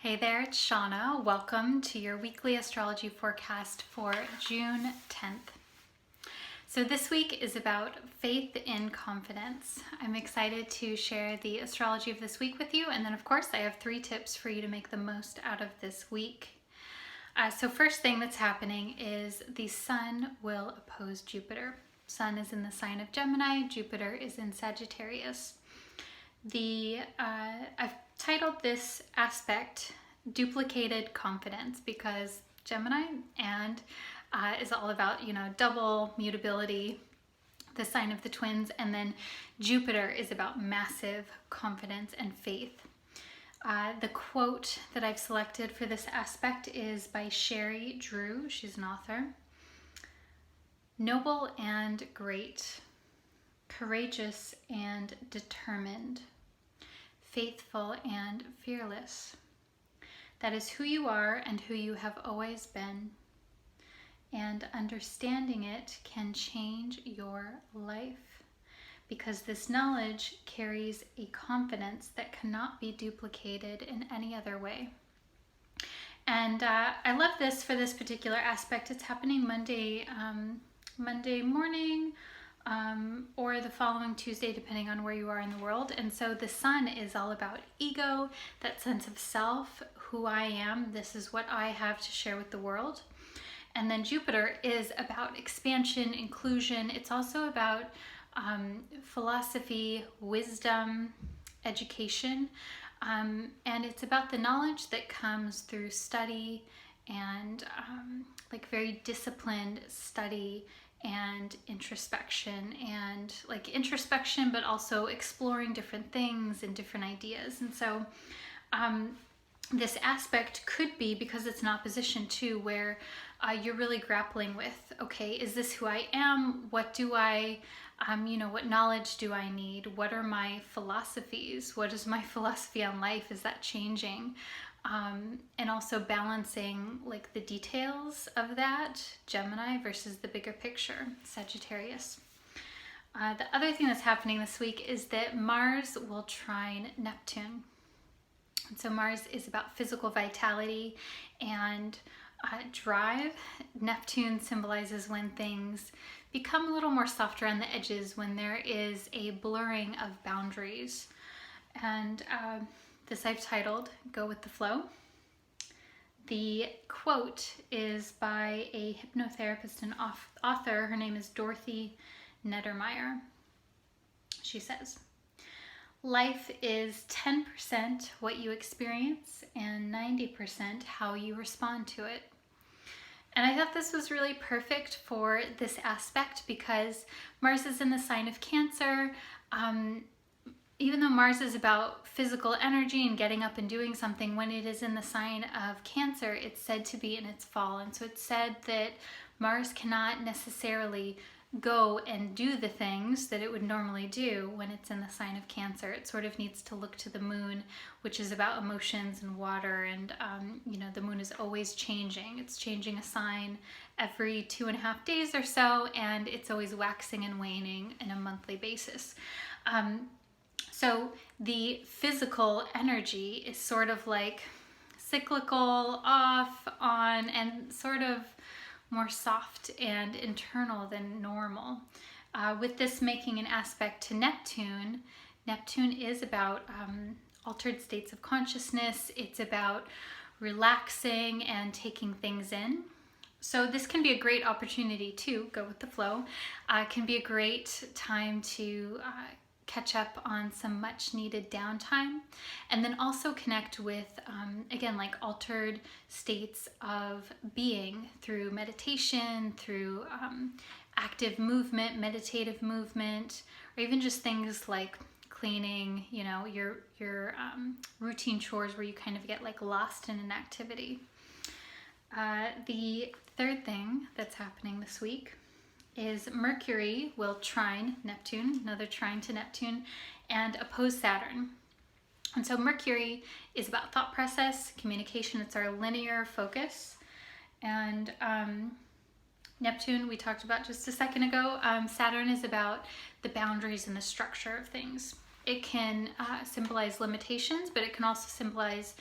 Hey there, it's Shauna. Welcome to your weekly astrology forecast for June 10th. So this week is about faith in confidence. I'm excited to share the astrology of this week with you, and then of course I have 3 tips for you to make the most out of this week. So first thing that's happening is the Sun will oppose Jupiter. Sun is in the sign of Gemini, Jupiter is in Sagittarius. I've titled this aspect Duplicated Confidence because Gemini and is all about, double mutability, the sign of the twins, and then Jupiter is about massive confidence and faith. The quote that I've selected for this aspect is by Sherry Drew. She's an author. Noble and great, courageous and determined, faithful and fearless. That is who you are and who you have always been. And understanding it can change your life because this knowledge carries a confidence that cannot be duplicated in any other way. And I love this for this particular aspect. It's happening Monday morning, or the following Tuesday, depending on where you are in the world. And so the Sun is all about ego, that sense of self, who I am, this is what I have to share with the world. And then Jupiter is about expansion, inclusion. It's also about philosophy, wisdom, education, and it's about the knowledge that comes through study and very disciplined study and introspection, but also exploring different things and different ideas. And so this aspect could be, because it's in opposition to where you're really grappling with, okay, is this who I am? What do I, what knowledge do I need? What are my philosophies? What is my philosophy on life? Is that changing? And also balancing the details of that, Gemini, versus the bigger picture, Sagittarius. The other thing that's happening this week is that Mars will trine Neptune. And so Mars is about physical vitality and drive. Neptune symbolizes when things become a little more softer on the edges, when there is a blurring of boundaries. And this I've titled Go with the Flow. The quote is by a hypnotherapist and author. Her name is Dorothy Nettermeyer. She says, "Life is 10% what you experience and 90% how you respond to it." And I thought this was really perfect for this aspect because Mars is in the sign of Cancer. Even though Mars is about physical energy and getting up and doing something, when it is in the sign of Cancer, it's said to be in its fall. And so it's said that Mars cannot necessarily go and do the things that it would normally do when it's in the sign of Cancer. It sort of needs to look to the moon, which is about emotions and water. And, the moon is always changing. It's changing a sign every 2.5 days or so, and it's always waxing and waning in a monthly basis. So the physical energy is sort of cyclical, off, on, and sort of more soft and internal than normal. With this making an aspect to Neptune, Neptune is about altered states of consciousness. It's about relaxing and taking things in. So this can be a great opportunity to go with the flow. It can be a great time to catch up on some much needed downtime, and then also connect with, altered states of being through meditation, through active movement, meditative movement, or even just things like cleaning, your routine chores where you kind of get lost in an activity. The third thing that's happening this week is Mercury will trine Neptune, another trine to Neptune, and oppose Saturn. And so Mercury is about thought process, communication. It's our linear focus. And Neptune, we talked about just a second ago. Saturn is about the boundaries and the structure of things. It can symbolize limitations, but it can also symbolize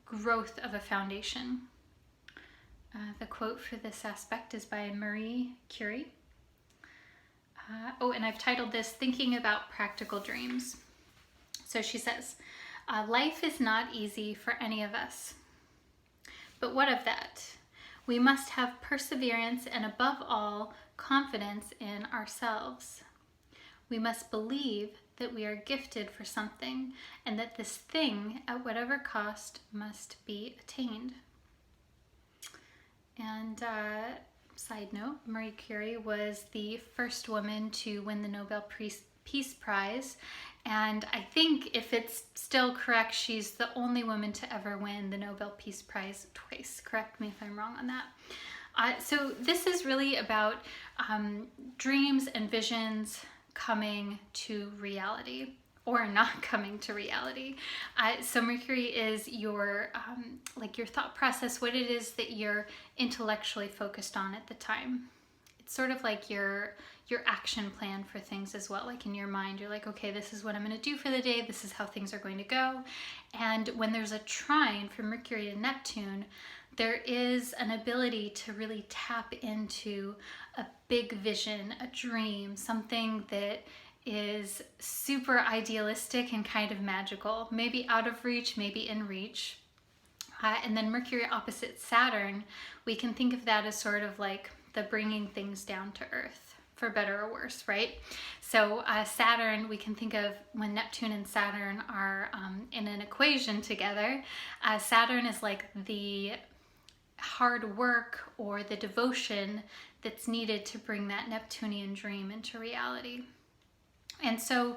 growth of a foundation. The quote for this aspect is by Marie Curie. And I've titled this Thinking About Practical Dreams. So she says, life is not easy for any of us. But what of that? We must have perseverance and above all, confidence in ourselves. We must believe that we are gifted for something and that this thing, at whatever cost, must be attained. And side note, Marie Curie was the first woman to win the Nobel Peace Prize. And I think, if it's still correct, she's the only woman to ever win the Nobel Peace Prize twice. Correct me if I'm wrong on that. So this is really about dreams and visions coming to reality or not coming to reality. So Mercury is your your thought process, what it is that you're intellectually focused on at the time. It's sort of like your action plan for things as well. Like in your mind, you're like, okay, this is what I'm going to do for the day. This is how things are going to go. And when there's a trine from Mercury to Neptune, there is an ability to really tap into a big vision, a dream, something that is super idealistic and kind of magical, maybe out of reach, maybe in reach. And then Mercury opposite Saturn, we can think of that as sort of like the bringing things down to earth, for better or worse, right? So Saturn, we can think of when Neptune and Saturn are in an equation together. Saturn is like the hard work or the devotion that's needed to bring that Neptunian dream into reality. And so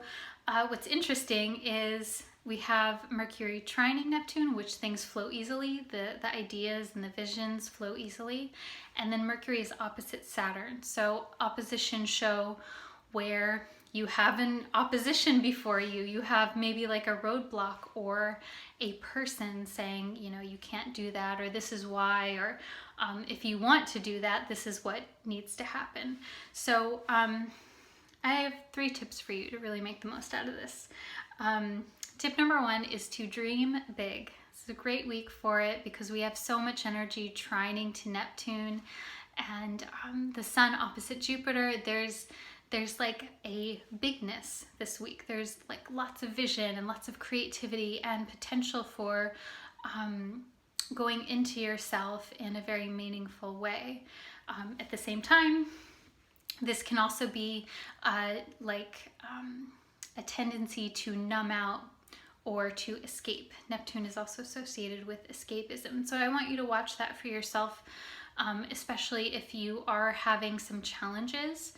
what's interesting is we have Mercury trining Neptune, which things flow easily, the ideas and the visions flow easily. And then Mercury is opposite Saturn. So oppositions show where you have an opposition before you. You have maybe like a roadblock or a person saying, you know, you can't do that, or this is why, or if you want to do that, this is what needs to happen. So I have 3 tips for you to really make the most out of this. Tip number 1 is to dream big. It's a great week for it because we have so much energy trining to Neptune and the sun opposite Jupiter. There's like a bigness this week. There's like lots of vision and lots of creativity and potential for going into yourself in a very meaningful way. At the same time, this can also be a tendency to numb out or to escape. Neptune is also associated with escapism. So I want you to watch that for yourself, especially if you are having some challenges.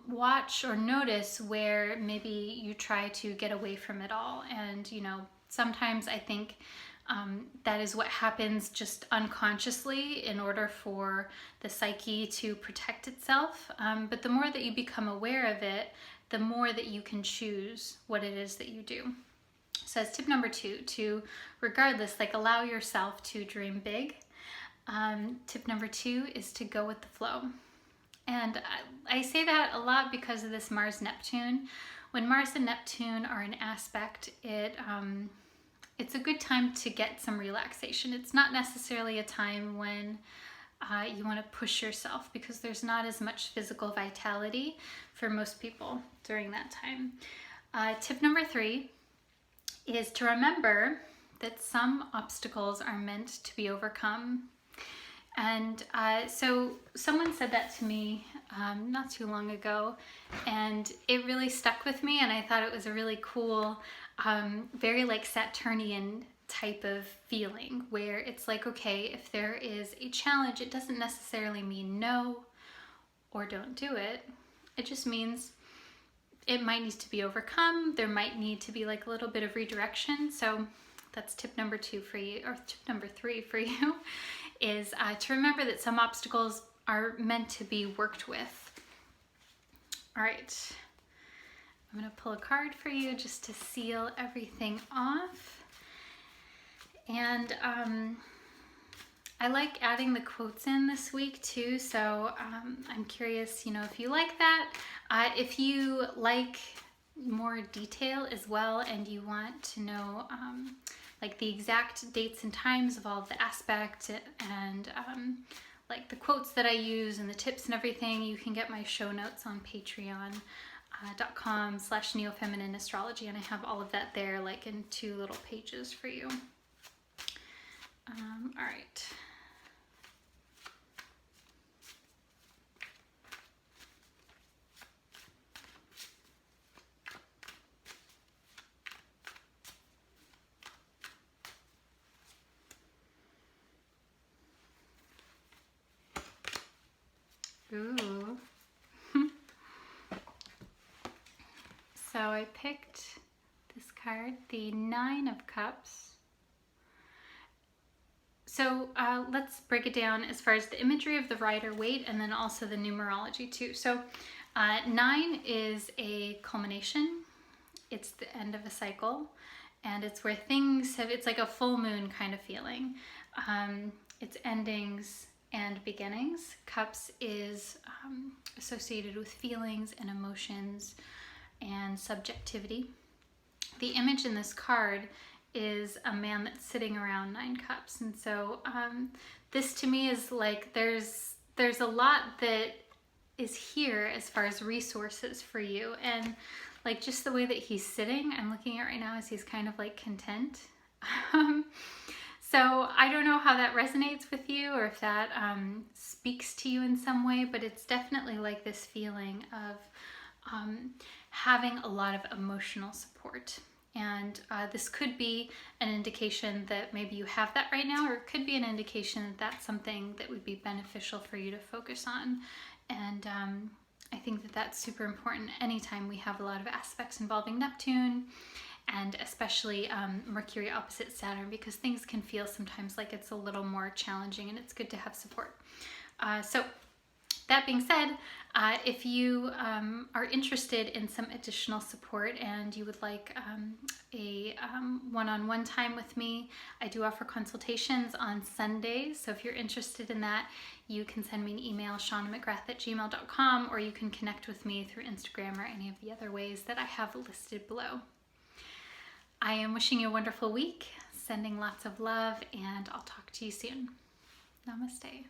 Watch or notice where maybe you try to get away from it all. And, you know, sometimes I think that is what happens just unconsciously in order for the psyche to protect itself. But the more that you become aware of it, the more that you can choose what it is that you do. So that's tip number 2, to regardless, like allow yourself to dream big. Tip number 2 is to go with the flow. And I say that a lot because of this Mars-Neptune. When Mars and Neptune are in aspect, it's a good time to get some relaxation. It's not necessarily a time when you want to push yourself because there's not as much physical vitality for most people during that time. Tip number 3 is to remember that some obstacles are meant to be overcome. And so someone said that to me not too long ago, and it really stuck with me, and I thought it was a really cool, very like Saturnian type of feeling where it's like, okay, if there is a challenge, it doesn't necessarily mean no or don't do it. It just means it might need to be overcome. There might need to be like a little bit of redirection. So that's tip number 2 for you, or tip number 3 for you, is to remember that some obstacles are meant to be worked with. All right, I'm gonna pull a card for you just to seal everything off. And I like adding the quotes in this week too, so I'm curious, you know, if you like that. If you like more detail as well, and you want to know like the exact dates and times of all of the aspects and like the quotes that I use and the tips and everything, you can get my show notes on patreon.com/neofeminine astrology, and I have all of that there, like in 2 little pages for you. All right. Ooh. So I picked this card, the 9 of Cups. So let's break it down as far as the imagery of the Rider-Waite and then also the numerology too. So 9 is a culmination. It's the end of a cycle, and it's where things have, it's like a full moon kind of feeling. It's endings and beginnings. Cups is associated with feelings and emotions and subjectivity. The image in this card is a man that's sitting around 9 cups, and so this to me is like there's a lot that is here as far as resources for you, and like just the way that he's sitting, I'm looking at right now, is he's kind of like content. So I don't know how that resonates with you or if that speaks to you in some way, but it's definitely like this feeling of having a lot of emotional support. And this could be an indication that maybe you have that right now, or it could be an indication that that's something that would be beneficial for you to focus on. And I think that that's super important anytime we have a lot of aspects involving Neptune, and especially Mercury opposite Saturn, because things can feel sometimes like it's a little more challenging, and it's good to have support. So that being said, if you are interested in some additional support and you would like a one-on-one time with me, I do offer consultations on Sundays. So if you're interested in that, you can send me an email, shaunamcgrath@gmail.com, or you can connect with me through Instagram or any of the other ways that I have listed below. I am wishing you a wonderful week, sending lots of love, and I'll talk to you soon. Namaste.